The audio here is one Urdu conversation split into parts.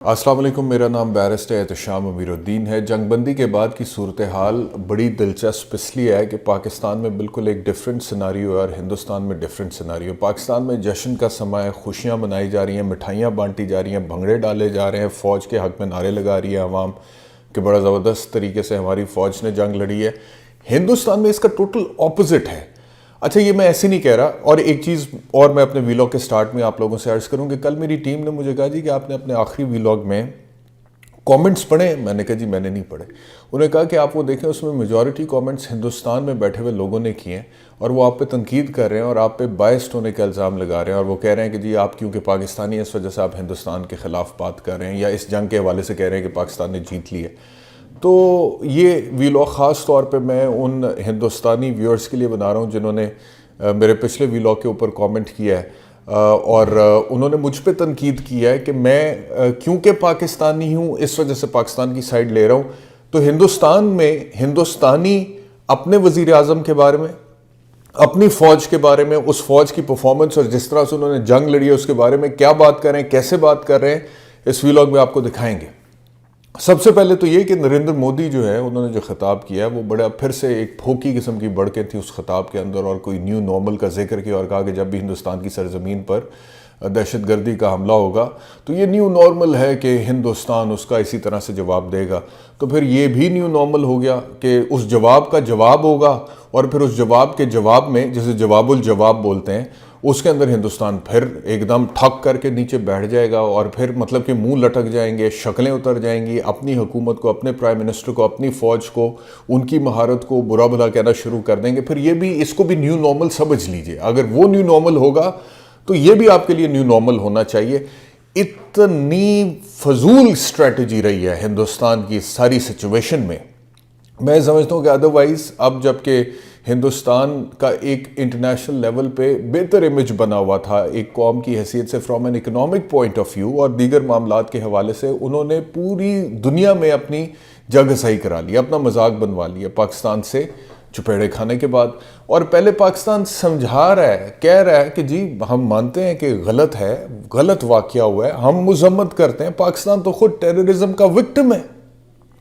السلام علیکم، میرا نام بیرسٹر احتشام امیرالدین ہے۔ جنگ بندی کے بعد کی صورتحال بڑی دلچسپ اس لیے ہے کہ پاکستان میں بالکل ایک ڈیفرنٹ سیناریو ہے اور ہندوستان میں ڈیفرنٹ سیناریو۔ پاکستان میں جشن کا سماں ہے، خوشیاں منائی جا رہی ہیں، مٹھائیاں بانٹی جا رہی ہیں، بھنگڑے ڈالے جا رہے ہیں، فوج کے حق میں نعرے لگا رہی ہے عوام کہ بڑا زبردست طریقے سے ہماری فوج نے جنگ لڑی ہے۔ ہندوستان میں اس کا ٹوٹل اپوزٹ ہے۔ اچھا، یہ میں ایسے نہیں کہہ رہا، اور ایک چیز اور میں اپنے ویلاگ کے سٹارٹ میں آپ لوگوں سے عرض کروں کہ کل میری ٹیم نے مجھے کہا جی کہ آپ نے اپنے آخری ویلاگ میں کامنٹس پڑھے؟ میں نے کہا جی میں نے نہیں پڑھے۔ انہوں نے کہا کہ آپ وہ دیکھیں، اس میں میجورٹی کامنٹس ہندوستان میں بیٹھے ہوئے لوگوں نے کیے ہیں اور وہ آپ پہ تنقید کر رہے ہیں اور آپ پہ بائسڈ ہونے کا الزام لگا رہے ہیں، اور وہ کہہ رہے ہیں کہ جی آپ کیونکہ پاکستانی ہیں اس وجہ سے آپ ہندوستان کے خلاف بات کر رہے ہیں، یا اس جنگ کے حوالے سے کہہ رہے ہیں کہ پاکستان نے جیت لی ہے۔ تو یہ ویلاگ خاص طور پہ میں ان ہندوستانی ویورز کے لیے بنا رہا ہوں جنہوں نے میرے پچھلے ویلاگ کے اوپر کامنٹ کیا ہے اور انہوں نے مجھ پہ تنقید کیا ہے کہ میں کیونکہ پاکستانی ہوں اس وجہ سے پاکستان کی سائڈ لے رہا ہوں۔ تو ہندوستان میں ہندوستانی اپنے وزیر اعظم کے بارے میں، اپنی فوج کے بارے میں، اس فوج کی پرفارمنس اور جس طرح سے انہوں نے جنگ لڑی ہے اس کے بارے میں کیا بات کر رہے ہیں، کیسے بات کر رہے ہیں، اس ویلاگ میں آپ کو دکھائیں گے۔ سب سے پہلے تو یہ کہ نریندر مودی جو ہے انہوں نے جو خطاب کیا ہے وہ بڑا پھر سے ایک پھوکی قسم کی بڑکیں تھی اس خطاب کے اندر، اور کوئی نیو نارمل کا ذکر کیا اور کہا کہ جب بھی ہندوستان کی سرزمین پر دہشت گردی کا حملہ ہوگا تو یہ نیو نارمل ہے کہ ہندوستان اس کا اسی طرح سے جواب دے گا۔ تو پھر یہ بھی نیو نارمل ہو گیا کہ اس جواب کا جواب ہوگا، اور پھر اس جواب کے جواب میں جسے جواب الجواب بولتے ہیں اس کے اندر ہندوستان پھر ایک دم ٹھک کر کے نیچے بیٹھ جائے گا، اور پھر مطلب کہ منہ لٹک جائیں گے، شکلیں اتر جائیں گی، اپنی حکومت کو، اپنے پرائم منسٹر کو، اپنی فوج کو، ان کی مہارت کو برا بھلا کہنا شروع کر دیں گے۔ پھر یہ بھی، اس کو بھی نیو نارمل سمجھ لیجئے۔ اگر وہ نیو نارمل ہوگا تو یہ بھی آپ کے لیے نیو نارمل ہونا چاہیے۔ اتنی فضول اسٹریٹجی رہی ہے ہندوستان کی ساری سچویشن میں، میں سمجھتا ہوں کہ ادروائز اب جب کہ ہندوستان کا ایک انٹرنیشنل لیول پہ بہتر امیج بنا ہوا تھا ایک قوم کی حیثیت سے، from an economic point of view اور دیگر معاملات کے حوالے سے، انہوں نے پوری دنیا میں اپنی جگہ صحیح کرا لی، اپنا مذاق بنوا لیا پاکستان سے چپیڑے کھانے کے بعد۔ اور پہلے پاکستان سمجھا رہا ہے، کہہ رہا ہے کہ جی ہم مانتے ہیں کہ غلط ہے، غلط واقعہ ہوا ہے، ہم مذمت کرتے ہیں، پاکستان تو خود ٹیررزم کا وکٹم ہے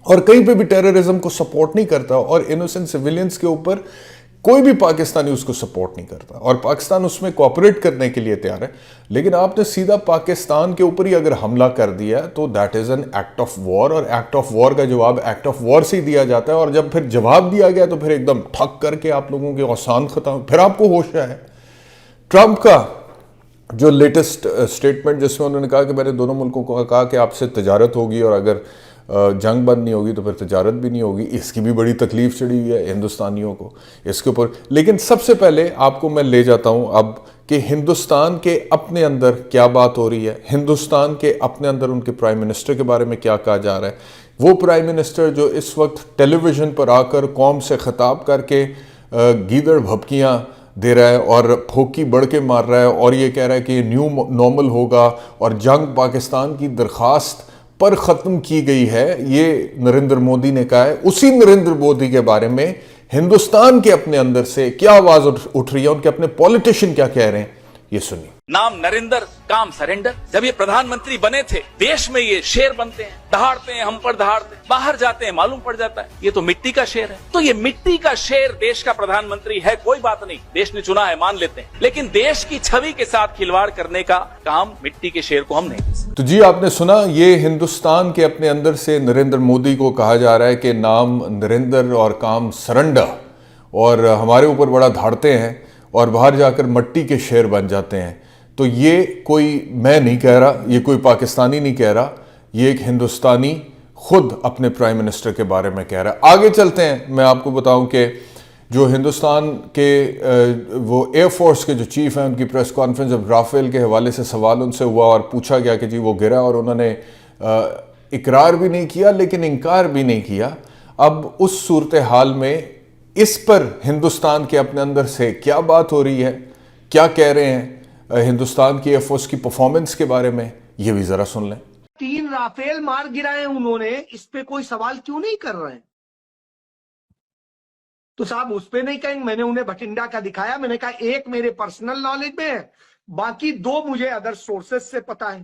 اور کہیں پہ بھی ٹیررزم کو سپورٹ نہیں کرتا، اور انوسنٹ سویلینز کے اوپر کوئی بھی پاکستانی اس کو سپورٹ نہیں کرتا، اور پاکستان اس میں کوآپریٹ کرنے کے لیے تیار ہے۔ لیکن آپ نے سیدھا پاکستان کے اوپر ہی اگر حملہ کر دیا تو that is an act of war, اور ایکٹ آف وار کا جواب ایکٹ آف وار سے ہی دیا جاتا ہے، اور جب پھر جواب دیا گیا تو پھر ایک دم ٹھک کر کے آپ لوگوں کے اوسان ختم، پھر آپ کو ہوش ہے۔ ٹرمپ کا جو لیٹسٹ سٹیٹمنٹ جس میں انہوں نے کہا کہ میں نے دونوں ملکوں کو کہا کہ آپ سے تجارت ہوگی، اور اگر جنگ بند نہیں ہوگی تو پھر تجارت بھی نہیں ہوگی، اس کی بھی بڑی تکلیف چڑھی ہوئی ہے ہندوستانیوں کو اس کے اوپر۔ لیکن سب سے پہلے آپ کو میں لے جاتا ہوں اب کہ ہندوستان کے اپنے اندر کیا بات ہو رہی ہے، ہندوستان کے اپنے اندر ان کے پرائم منسٹر کے بارے میں کیا کہا جا رہا ہے۔ وہ پرائم منسٹر جو اس وقت ٹیلی ویژن پر آ کر قوم سے خطاب کر کے گیدڑ بھبکیاں دے رہا ہے اور پھوکی بڑھ کے مار رہا ہے، اور یہ کہہ رہا ہے کہ یہ نیو نارمل ہوگا اور جنگ پاکستان کی درخواست پر ختم کی گئی ہے، یہ نریندر مودی نے کہا ہے۔ اسی نریندر مودی کے بارے میں ہندوستان کے اپنے اندر سے کیا آواز اٹھ رہی ہے، ان کے اپنے پولیٹیشین کیا کہہ رہے ہیں، یہ سنیے۔ نام نریندر، کام سرنڈر۔ جب یہ پردھان منتری بنے تھے دیش میں یہ شیر بنتے ہیں، دہاڑتے ہیں، ہم پر دہاڑتے ہیں، باہر جاتے ہیں معلوم پڑ جاتا ہے یہ تو مٹی کا شیر ہے۔ تو یہ مٹی کا شیر دیش کا پردھان منتری ہے، کوئی بات نہیں، دیش نے چنا ہے، مان لیتے ہیں، لیکن دیش کی چھوی کے ساتھ کھلواڑ کرنے کا کام مٹی کے شیر کو ہم نہیں۔ تو جی آپ نے سنا، یہ ہندوستان کے اپنے اندر سے نریندر مودی کو کہا جا رہا ہے کہ نام نریندر اور کام سرنڈا، اور ہمارے اوپر بڑا دھاڑتے ہیں اور باہر جا کر مٹی کے شیر بن جاتے ہیں۔ تو یہ کوئی میں نہیں کہہ رہا، یہ کوئی پاکستانی نہیں کہہ رہا، یہ ایک ہندوستانی خود اپنے پرائم منسٹر کے بارے میں کہہ رہا ہے۔ آگے چلتے ہیں، میں آپ کو بتاؤں کہ جو ہندوستان کے وہ ایئر فورس کے جو چیف ہیں، ان کی پریس کانفرنس جب رافیل کے حوالے سے سوال ان سے ہوا اور پوچھا گیا کہ جی وہ گرا، اور انہوں نے اقرار بھی نہیں کیا لیکن انکار بھی نہیں کیا۔ اب اس صورتحال میں اس پر ہندوستان کے اپنے اندر سے کیا بات ہو رہی ہے، کیا کہہ رہے ہیں ہندوستان کی ایئر فورس کی پرفارمنس کے بارے میں، یہ بھی ذرا سن لیں۔ 3 رافیل مار گرائے انہوں نے، اس پہ کوئی سوال کیوں نہیں کر رہے ہیں؟ تو صاحب اس پہ نہیں کہیں، میں نے انہیں بھٹنڈا کا دکھایا، میں نے کہا ایک میرے پرسنل نالج میں ہے، باقی 2 مجھے ادر سورسز سے پتا ہے۔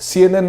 CNN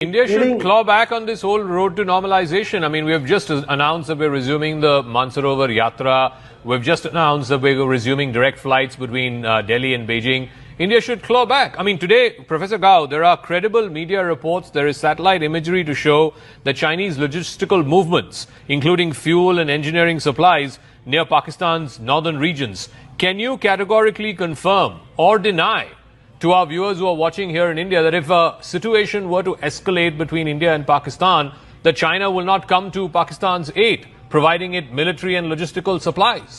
India should claw back on this whole road to normalization. I mean, we have just announced that we're resuming the Mansarovar Yatra. We've just announced that we're resuming direct flights between Delhi and Beijing. India should claw back. I mean, today, Professor Gao, there are credible media reports, there is satellite imagery to show the Chinese logistical movements, including fuel and engineering supplies, near Pakistan's northern regions. Can you categorically confirm or deny to our viewers who are watching here in India that if a situation were to escalate between India and Pakistan, that China will not come to Pakistan's aid, providing it military and logistical supplies?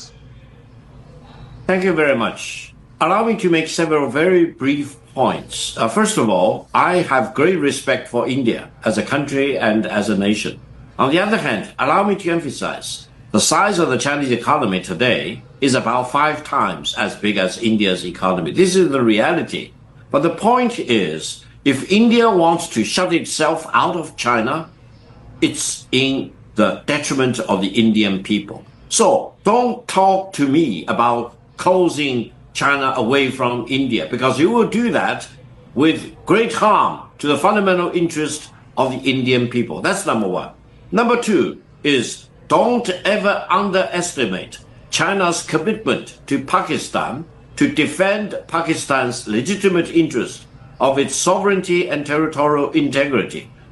Thank you very much. Allow me to make several very brief points. First of all, I have great respect for India as a country and as a nation. On the other hand, allow me to emphasize the size of the Chinese economy today is about 5 times as big as India's economy. This is the reality. But the point is, if India wants to shut itself out of China, it's in the detriment of the Indian people. So don't talk to me about closing China away from India, because you will do that with great harm to the fundamental interest of the Indian people. That's number one. Number two is, don't ever underestimate China's commitment to Pakistan to defend Pakistan's legitimate interest of its sovereignty and territorial integrity.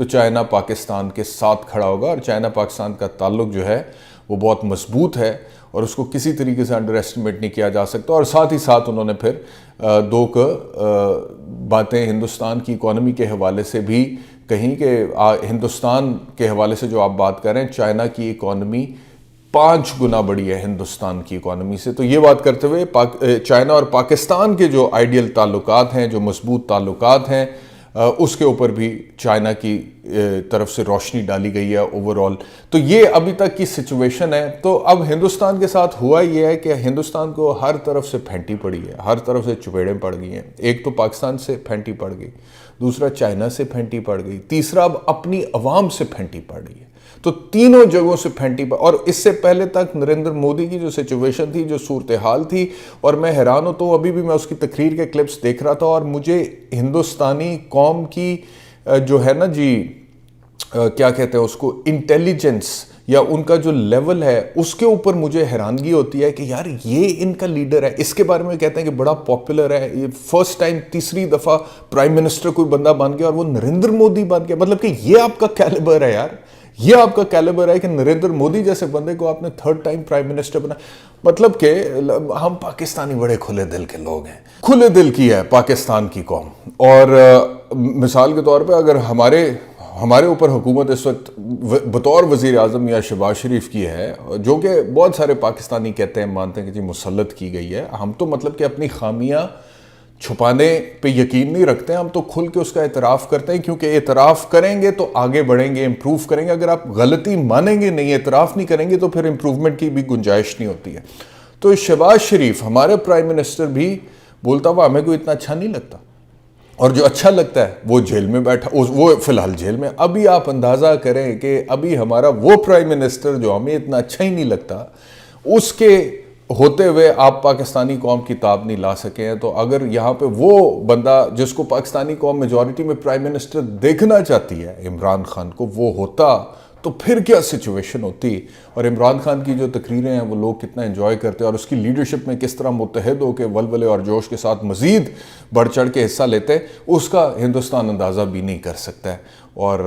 تو چائنا پاکستان کے ساتھ کھڑا ہوگا، اور چائنا پاکستان کا تعلق جو ہے وہ بہت مضبوط ہے اور اس کو کسی طریقے سے انڈر ایسٹیمیٹ نہیں کیا جا سکتا. اور ساتھ ہی ساتھ انہوں نے پھر دو باتیں ہندوستان کی اکانومی کے حوالے سے بھی کہیں کہ ہندوستان کے حوالے سے جو آپ بات کر رہے ہیں، چائنا کی اکانومی 5 گنا بڑی ہے ہندوستان کی اکانومی سے. تو یہ بات کرتے ہوئے چائنا اور پاکستان کے جو آئیڈیل تعلقات ہیں، جو مضبوط تعلقات ہیں، اس کے اوپر بھی چائنا کی طرف سے روشنی ڈالی گئی ہے اوورال. تو یہ ابھی تک کی سچویشن ہے. تو اب ہندوستان کے ساتھ ہوا یہ ہے کہ ہندوستان کو ہر طرف سے پھینٹی پڑی ہے، ہر طرف سے چپیڑیں پڑ گئی ہیں. ایک تو پاکستان سے پھینٹی پڑ گئی، دوسرا چائنا سے پھینٹی پڑ گئی، تیسرا اب اپنی عوام سے پھینٹی پڑ رہی ہے. تو تینوں جگہوں سے پھینٹی پڑ. اور اس سے پہلے تک نریندر مودی کی جو سچویشن تھی، جو صورتحال تھی، اور میں حیران ہوتا ہوں، ابھی بھی میں اس کی تقریر کے کلپس دیکھ رہا تھا اور مجھے ہندوستانی قوم کی جو ہے نا جی کیا کہتے ہیں اس کو، انٹیلیجنس یا ان کا جو لیول ہے، اس کے اوپر مجھے حیرانگی ہوتی ہے کہ یار یہ ان کا لیڈر ہے. اس کے بارے میں کہتے ہیں کہ بڑا پاپولر ہے، یہ فرسٹ ٹائم تیسری دفعہ پرائم منسٹر کوئی بندہ بن گیا اور وہ نریندر مودی بن گیا. مطلب کہ یہ آپ کا کیلیبر ہے یار، یہ آپ کا کیلیبر ہے کہ نریندر مودی جیسے بندے کو آپ نے 3rd ٹائم پرائم منسٹر بنا. مطلب کہ ہم پاکستانی بڑے کھلے دل کے لوگ ہیں، کھلے دل کی ہے پاکستان کی قوم. اور مثال کے طور پہ اگر ہمارے اوپر حکومت اس وقت بطور وزیر اعظم یا شہباز شریف کی ہے، جو کہ بہت سارے پاکستانی کہتے ہیں، مانتے ہیں کہ جی مسلط کی گئی ہے، ہم تو مطلب کہ اپنی خامیاں چھپانے پہ یقین نہیں رکھتے ہیں، ہم تو کھل کے اس کا اعتراف کرتے ہیں، کیونکہ اعتراف کریں گے تو آگے بڑھیں گے، امپروو کریں گے. اگر آپ غلطی مانیں گے نہیں، اعتراف نہیں کریں گے تو پھر امپروومنٹ کی بھی گنجائش نہیں ہوتی ہے. تو شہباز شریف ہمارے پرائم منسٹر بھی بولتا ہوا ہمیں کوئی اتنا اچھا نہیں لگتا، اور جو اچھا لگتا ہے وہ جیل میں بیٹھا، وہ فی الحال جیل میں. ابھی آپ اندازہ کریں کہ ابھی ہمارا وہ پرائم منسٹر جو ہمیں اتنا اچھا ہی نہیں لگتا، اس کے ہوتے ہوئے آپ پاکستانی قوم کی تاب نہیں لا سکے ہیں. تو اگر یہاں پہ وہ بندہ جس کو پاکستانی قوم میجورٹی میں پرائم منسٹر دیکھنا چاہتی ہے، عمران خان کو، وہ ہوتا تو پھر کیا سچویشن ہوتی. اور عمران خان کی جو تقریریں ہیں وہ لوگ کتنا انجوائے کرتے ہیں، اور اس کی لیڈرشپ میں کس طرح متحد ہو کے ولولے اور جوش کے ساتھ مزید بڑھ چڑھ کے حصہ لیتے، اس کا ہندوستان اندازہ بھی نہیں کر سکتا ہے. اور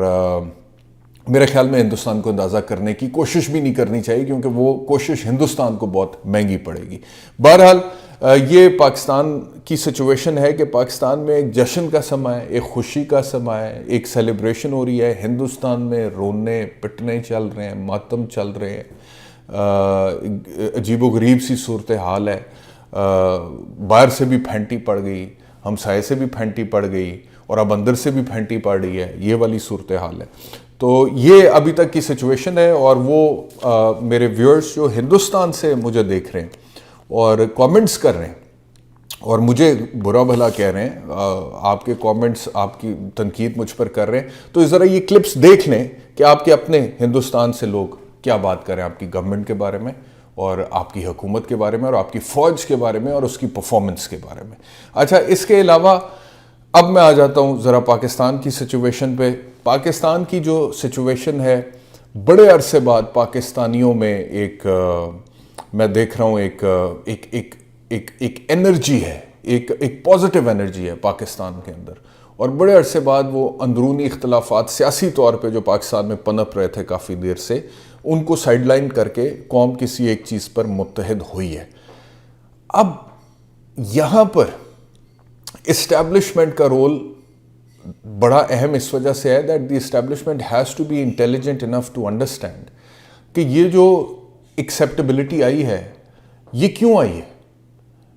میرے خیال میں ہندوستان کو اندازہ کرنے کی کوشش بھی نہیں کرنی چاہیے، کیونکہ وہ کوشش ہندوستان کو بہت مہنگی پڑے گی. بہرحال یہ پاکستان کی سچویشن ہے کہ پاکستان میں ایک جشن کا سماں ہے، ایک خوشی کا سماں ہے، ایک سیلیبریشن ہو رہی ہے. ہندوستان میں رونے پٹنے چل رہے ہیں، ماتم چل رہے ہیں، عجیب و غریب سی صورتحال ہے. باہر سے بھی پھینٹی پڑ گئی، ہمسائے سے بھی پھینٹی پڑ گئی، اور اب اندر سے بھی پھینٹی پڑ رہی ہے. یہ والی صورتحال ہے. تو یہ ابھی تک کی سچویشن ہے. اور وہ میرے ویورز جو ہندوستان سے مجھے دیکھ رہے ہیں اور کامنٹس کر رہے ہیں اور مجھے برا بھلا کہہ رہے ہیں، آپ کے کامنٹس، آپ کی تنقید مجھ پر کر رہے ہیں، تو ذرا یہ کلپس دیکھ لیں کہ آپ کے اپنے ہندوستان سے لوگ کیا بات کر رہے ہیں آپ کی گورنمنٹ کے بارے میں، اور آپ کی حکومت کے بارے میں، اور آپ کی فوج کے بارے میں، اور اس کی پرفارمنس کے بارے میں. اچھا، اس کے علاوہ اب میں آ جاتا ہوں ذرا پاکستان کی سچویشن پہ. پاکستان کی جو سچویشن ہے، بڑے عرصے بعد پاکستانیوں میں ایک میں دیکھ رہا ہوں ایک انرجی ہے، ایک پازیٹیو انرجی ہے پاکستان کے اندر. اور بڑے عرصے بعد وہ اندرونی اختلافات سیاسی طور پہ جو پاکستان میں پنپ رہے تھے کافی دیر سے، ان کو سائیڈ لائن کر کے قوم کسی ایک چیز پر متحد ہوئی ہے. اب یہاں پر اسٹیبلشمنٹ کا رول بڑا اہم اس وجہ سے ہے that the establishment has to be intelligent enough to understand کہ یہ جو ایکسیپٹیبلٹی آئی ہے یہ کیوں آئی ہے،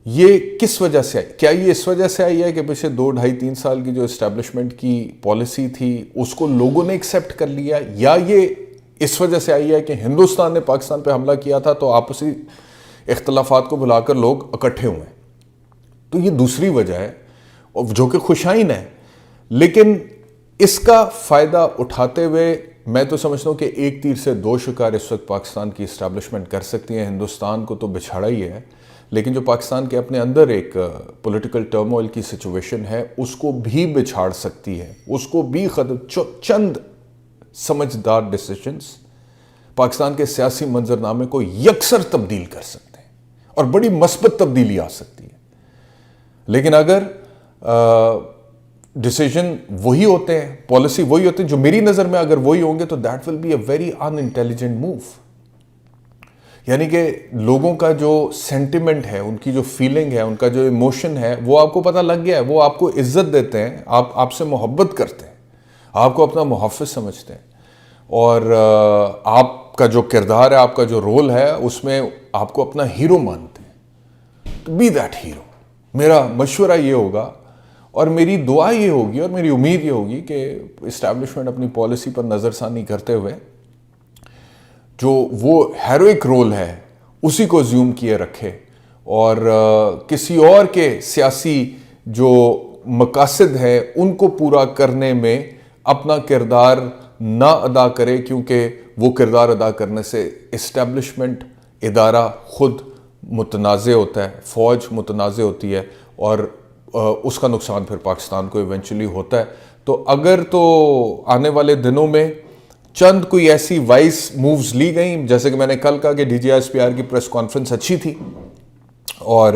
یہ کس وجہ سے آئی. کیا یہ اس وجہ سے آئی ہے کہ پچھلے 2, 2.5, 3 سال کی جو اسٹیبلشمنٹ کی پالیسی تھی اس کو لوگوں نے ایکسیپٹ کر لیا، یا یہ اس وجہ سے آئی ہے کہ ہندوستان نے پاکستان پہ حملہ کیا تھا تو آپسی اختلافات کو بلا کر لوگ اکٹھے ہوئے. تو یہ دوسری وجہ ہے جو کہ خوشائن ہے. لیکن اس کا فائدہ اٹھاتے ہوئے میں تو سمجھتا ہوں کہ ایک تیر سے 2 شکار اس وقت پاکستان کی اسٹیبلشمنٹ کر سکتی ہیں. ہندوستان کو تو بچھاڑا ہی ہے، لیکن جو پاکستان کے اپنے اندر ایک پولیٹیکل ٹرموائل کی سچویشن ہے اس کو بھی بچھاڑ سکتی ہے، اس کو بھی چند سمجھدار ڈیسیشنز پاکستان کے سیاسی منظرنامے کو یکسر تبدیل کر سکتے ہیں اور بڑی مثبت تبدیلی آ سکتی ہے. لیکن اگر ڈیسیجن وہی ہوتے ہیں, پالیسی وہی ہوتے ہیں, جو میری نظر میں اگر وہی ہوں گے تو that will be a very unintelligent move. یعنی کہ لوگوں کا جو سینٹیمنٹ ہے, ان کی جو فیلنگ ہے, ان کا جو ایموشن ہے, وہ آپ کو پتہ لگ گیا ہے. وہ آپ کو عزت دیتے ہیں, آپ سے محبت کرتے ہیں, آپ کو اپنا محافظ سمجھتے ہیں, اور آپ کا جو کردار ہے, آپ کا جو رول ہے, اس میں آپ کو اپنا ہیرو مانتے ہیں. تو بی دیٹ ہیرو. میرا مشورہ یہ ہوگا اور میری دعا یہ ہوگی اور میری امید یہ ہوگی کہ اسٹیبلشمنٹ اپنی پالیسی پر نظر ثانی کرتے ہوئے جو وہ ہیروئک رول ہے اسی کو زیوم کیے رکھے, اور کسی اور کے سیاسی جو مقاصد ہیں ان کو پورا کرنے میں اپنا کردار نہ ادا کرے, کیونکہ وہ کردار ادا کرنے سے اسٹیبلشمنٹ ادارہ خود متنازع ہوتا ہے, فوج متنازع ہوتی ہے, اور اس کا نقصان پھر پاکستان کو ایونچولی ہوتا ہے. تو اگر تو آنے والے دنوں میں چند کوئی ایسی وائز مووز لی گئیں, جیسے کہ میں نے کل کہا کہ D G S P R کی پریس کانفرنس اچھی تھی اور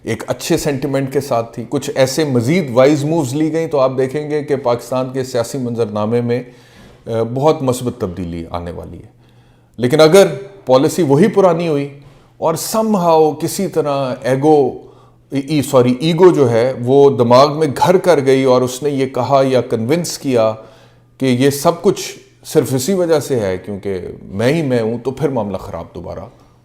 ایک اچھے سینٹیمنٹ کے ساتھ تھی, کچھ ایسے مزید وائز مووز لی گئیں تو آپ دیکھیں گے کہ پاکستان کے سیاسی منظرنامے میں بہت مثبت تبدیلی آنے والی ہے. لیکن اگر پالیسی وہی پرانی ہوئی اور سم ہاؤ کسی طرح ایگو جو ہے وہ دماغ میں گھر کر گئی اور اس نے یہ کہا یا کنونس کیا کہ یہ سب کچھ صرف اسی وجہ سے ہے کیونکہ میں ہی میں ہوں, تو پھر معاملہ خراب دوبارہ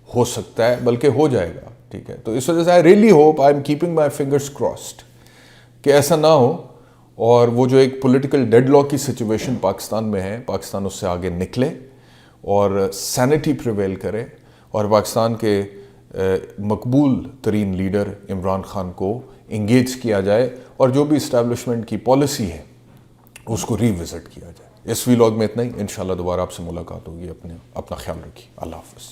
ہو سکتا ہے, بلکہ ہو جائے گا. ٹھیک ہے, تو اس وجہ سے I really hope, I am keeping my fingers crossed کہ ایسا نہ ہو, اور وہ جو ایک پولیٹیکل ڈیڈ لاک کی سچویشن پاکستان میں ہے, پاکستان اس سے آگے نکلے اور سینٹی پریویل کرے, اور پاکستان کے مقبول ترین لیڈر عمران خان کو انگیج کیا جائے, اور جو بھی اسٹیبلشمنٹ کی پالیسی ہے اس کو ری وزٹ کیا جائے. اس ویلاگ میں اتنا ہی. انشاءاللہ دوبارہ آپ سے ملاقات ہوگی. اپنا خیال رکھیے. اللہ حافظ.